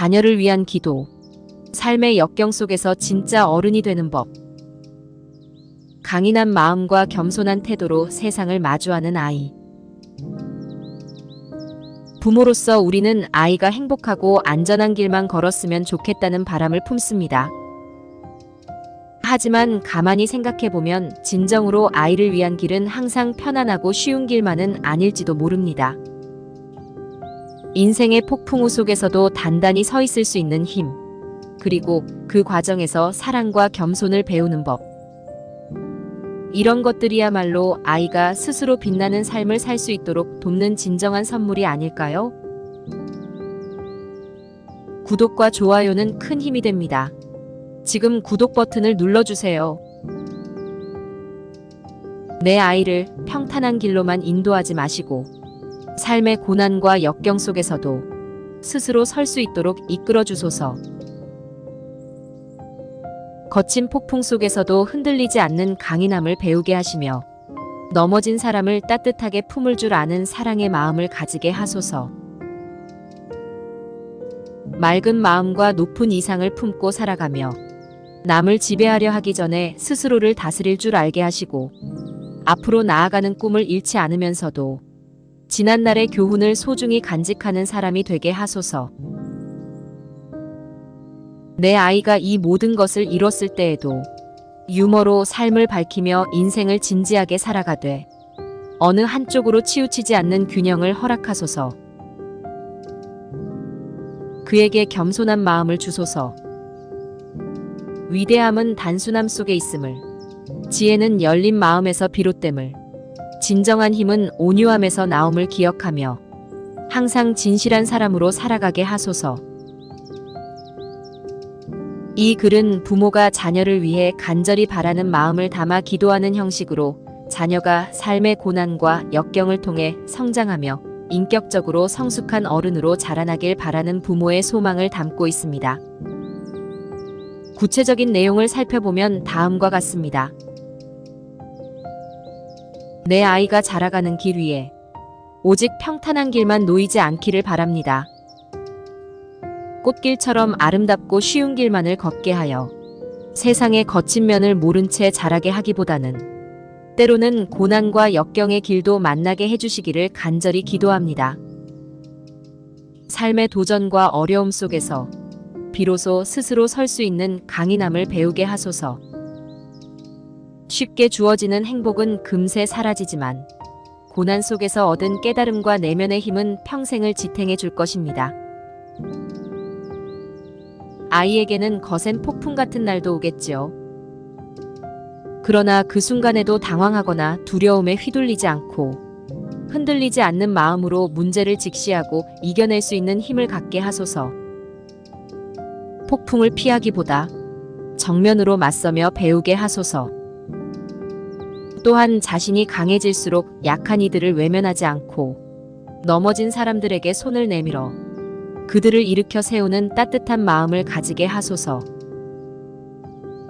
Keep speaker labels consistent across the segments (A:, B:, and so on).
A: 자녀를 위한 기도. 삶의 역경 속에서 진짜 어른이 되는 법. 강인한 마음과 겸손한 태도로 세상을 마주하는 아이. 부모로서 우리는 아이가 행복하고 안전한 길만 걸었으면 좋겠다는 바람을 품습니다. 하지만 가만히 생각해보면 진정으로 아이를 위한 길은 항상 편안하고 쉬운 길만은 아닐지도 모릅니다. 인생의 폭풍우 속에서도 단단히 서 있을 수 있는 힘, 그리고 그 과정에서 사랑과 겸손을 배우는 법. 이런 것들이야말로 아이가 스스로 빛나는 삶을 살 수 있도록 돕는 진정한 선물이 아닐까요? 구독과 좋아요는 큰 힘이 됩니다. 지금 구독 버튼을 눌러주세요. 내 아이를 평탄한 길로만 인도하지 마시고 삶의 고난과 역경 속에서도 스스로 설 수 있도록 이끌어 주소서. 거친 폭풍 속에서도 흔들리지 않는 강인함을 배우게 하시며 넘어진 사람을 따뜻하게 품을 줄 아는 사랑의 마음을 가지게 하소서. 맑은 마음과 높은 이상을 품고 살아가며 남을 지배하려 하기 전에 스스로를 다스릴 줄 알게 하시고 앞으로 나아가는 꿈을 잃지 않으면서도 지난날의 교훈을 소중히 간직하는 사람이 되게 하소서. 내 아이가 이 모든 것을 이뤘을 때에도 유머로 삶을 밝히며 인생을 진지하게 살아가되 어느 한쪽으로 치우치지 않는 균형을 허락하소서. 그에게 겸손한 마음을 주소서. 위대함은 단순함 속에 있음을, 지혜는 열린 마음에서 비롯됨을, 진정한 힘은 온유함에서 나옴을 기억하며 항상 진실한 사람으로 살아가게 하소서. 이 글은 부모가 자녀를 위해 간절히 바라는 마음을 담아 기도하는 형식으로 자녀가 삶의 고난과 역경을 통해 성장하며 인격적으로 성숙한 어른으로 자라나길 바라는 부모의 소망을 담고 있습니다. 구체적인 내용을 살펴보면 다음과 같습니다. 내 아이가 자라가는 길 위에 오직 평탄한 길만 놓이지 않기를 바랍니다. 꽃길처럼 아름답고 쉬운 길만을 걷게 하여 세상의 거친 면을 모른 채 자라게 하기보다는 때로는 고난과 역경의 길도 만나게 해주시기를 간절히 기도합니다. 삶의 도전과 어려움 속에서 비로소 스스로 설 수 있는 강인함을 배우게 하소서. 쉽게 주어지는 행복은 금세 사라지지만 고난 속에서 얻은 깨달음과 내면의 힘은 평생을 지탱해 줄 것입니다. 아이에게는 거센 폭풍 같은 날도 오겠지요. 그러나 그 순간에도 당황하거나 두려움에 휘둘리지 않고 흔들리지 않는 마음으로 문제를 직시하고 이겨낼 수 있는 힘을 갖게 하소서. 폭풍을 피하기보다 정면으로 맞서며 배우게 하소서. 또한 자신이 강해질수록 약한 이들을 외면하지 않고 넘어진 사람들에게 손을 내밀어 그들을 일으켜 세우는 따뜻한 마음을 가지게 하소서.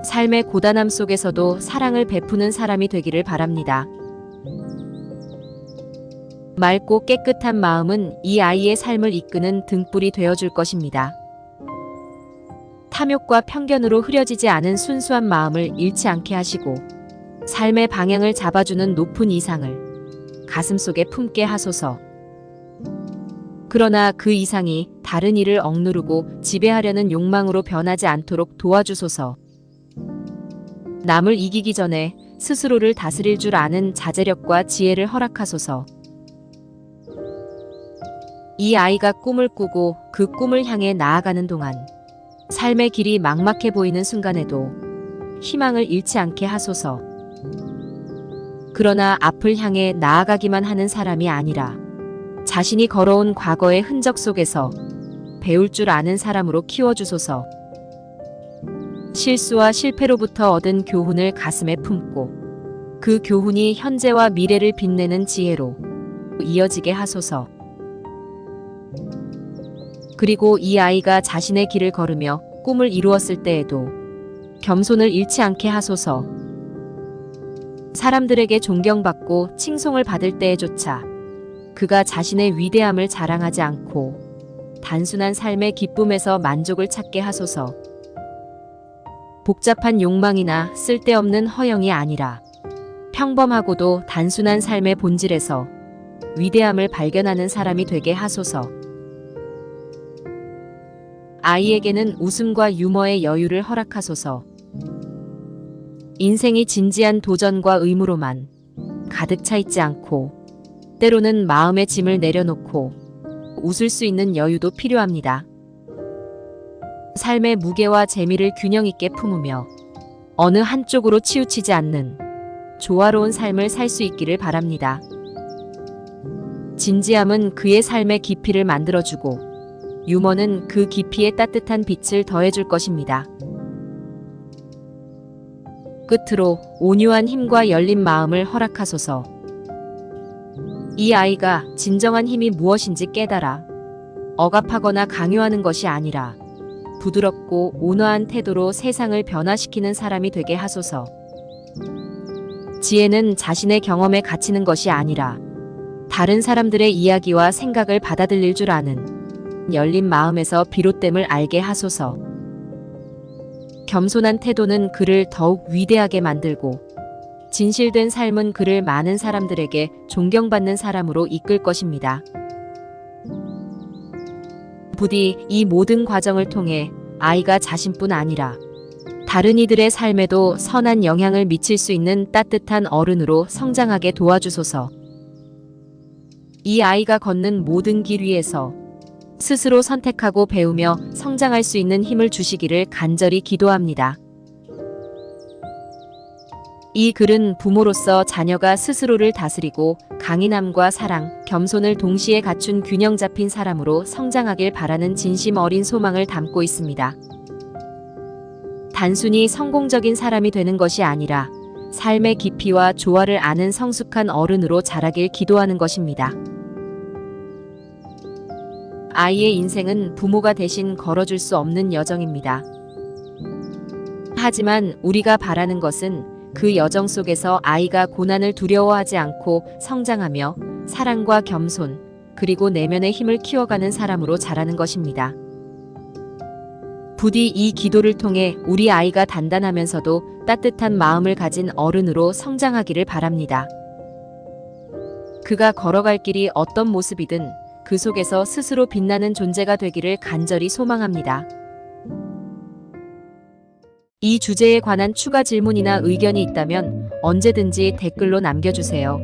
A: 삶의 고단함 속에서도 사랑을 베푸는 사람이 되기를 바랍니다. 맑고 깨끗한 마음은 이 아이의 삶을 이끄는 등불이 되어줄 것입니다. 탐욕과 편견으로 흐려지지 않은 순수한 마음을 잃지 않게 하시고 삶의 방향을 잡아주는 높은 이상을 가슴속에 품게 하소서. 그러나 그 이상이 다른 이를 억누르고 지배하려는 욕망으로 변하지 않도록 도와주소서. 남을 이기기 전에 스스로를 다스릴 줄 아는 자제력과 지혜를 허락하소서. 이 아이가 꿈을 꾸고 그 꿈을 향해 나아가는 동안 삶의 길이 막막해 보이는 순간에도 희망을 잃지 않게 하소서. 그러나 앞을 향해 나아가기만 하는 사람이 아니라 자신이 걸어온 과거의 흔적 속에서 배울 줄 아는 사람으로 키워주소서. 실수와 실패로부터 얻은 교훈을 가슴에 품고 그 교훈이 현재와 미래를 빛내는 지혜로 이어지게 하소서. 그리고 이 아이가 자신의 길을 걸으며 꿈을 이루었을 때에도 겸손을 잃지 않게 하소서. 사람들에게 존경받고 칭송을 받을 때에조차 그가 자신의 위대함을 자랑하지 않고 단순한 삶의 기쁨에서 만족을 찾게 하소서. 복잡한 욕망이나 쓸데없는 허영이 아니라 평범하고도 단순한 삶의 본질에서 위대함을 발견하는 사람이 되게 하소서. 아이에게는 웃음과 유머의 여유를 허락하소서. 인생이 진지한 도전과 의무로만 가득 차 있지 않고 때로는 마음의 짐을 내려놓고 웃을 수 있는 여유도 필요합니다. 삶의 무게와 재미를 균형 있게 품으며 어느 한쪽으로 치우치지 않는 조화로운 삶을 살 수 있기를 바랍니다. 진지함은 그의 삶의 깊이를 만들어주고 유머는 그 깊이에 따뜻한 빛을 더해줄 것입니다. 끝으로 온유한 힘과 열린 마음을 허락하소서. 이 아이가 진정한 힘이 무엇인지 깨달아 억압하거나 강요하는 것이 아니라 부드럽고 온화한 태도로 세상을 변화시키는 사람이 되게 하소서. 지혜는 자신의 경험에 갇히는 것이 아니라 다른 사람들의 이야기와 생각을 받아들일 줄 아는 열린 마음에서 비롯됨을 알게 하소서. 겸손한 태도는 그를 더욱 위대하게 만들고 진실된 삶은 그를 많은 사람들에게 존경받는 사람으로 이끌 것입니다. 부디 이 모든 과정을 통해 아이가 자신뿐 아니라 다른 이들의 삶에도 선한 영향을 미칠 수 있는 따뜻한 어른으로 성장하게 도와주소서. 이 아이가 걷는 모든 길 위에서 스스로 선택하고 배우며 성장할 수 있는 힘을 주시기를 간절히 기도합니다. 이 글은 부모로서 자녀가 스스로를 다스리고 강인함과 사랑, 겸손을 동시에 갖춘 균형 잡힌 사람으로 성장하길 바라는 진심 어린 소망을 담고 있습니다. 단순히 성공적인 사람이 되는 것이 아니라 삶의 깊이와 조화를 아는 성숙한 어른으로 자라길 기도하는 것입니다. 아이의 인생은 부모가 대신 걸어줄 수 없는 여정입니다. 하지만 우리가 바라는 것은 그 여정 속에서 아이가 고난을 두려워하지 않고 성장하며 사랑과 겸손, 그리고 내면의 힘을 키워가는 사람으로 자라는 것입니다. 부디 이 기도를 통해 우리 아이가 단단하면서도 따뜻한 마음을 가진 어른으로 성장하기를 바랍니다. 그가 걸어갈 길이 어떤 모습이든 그 속에서 스스로 빛나는 존재가 되기를 간절히 소망합니다. 이 주제에 관한 추가 질문이나 의견이 있다면 언제든지 댓글로 남겨주세요.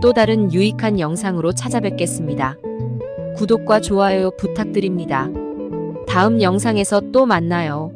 A: 또 다른 유익한 영상으로 찾아뵙겠습니다. 구독과 좋아요 부탁드립니다. 다음 영상에서 또 만나요.